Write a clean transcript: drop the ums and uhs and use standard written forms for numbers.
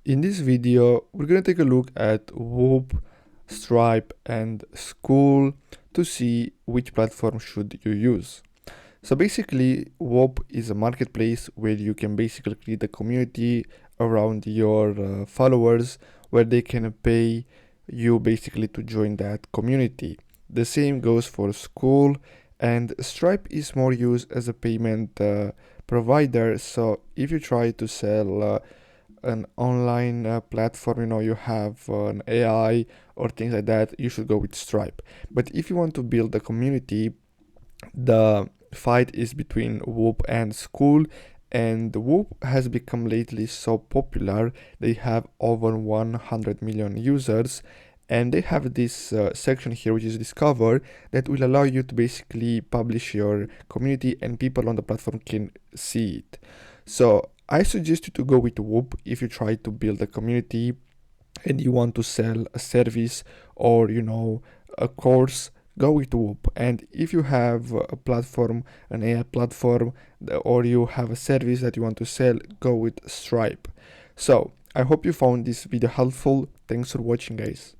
In this video, we're going to take a look at Whop, Stripe, and Skool to see which platform should you use. So basically, Whop is a marketplace where you can basically create a community around your followers where they can pay you basically to join that community. The same goes for Skool, and Stripe is more used as a payment provider. So if you try to sell an online platform, you have an AI or things like that, you should go with Stripe. But if you want to build a community, the fight is between Whoop and Skool, and Whoop has become lately so popular. They have over 100 million users, and they have this section here which is Discover that will allow you to basically publish your community and people on the platform can see it. So I suggest you to go with Whoop if you try to build a community and you want to sell a service or a course. Go with Whoop. And if you have a platform, an AI platform, or you have a service that you want to sell, go with Stripe. So I hope you found this video helpful. Thanks for watching, guys.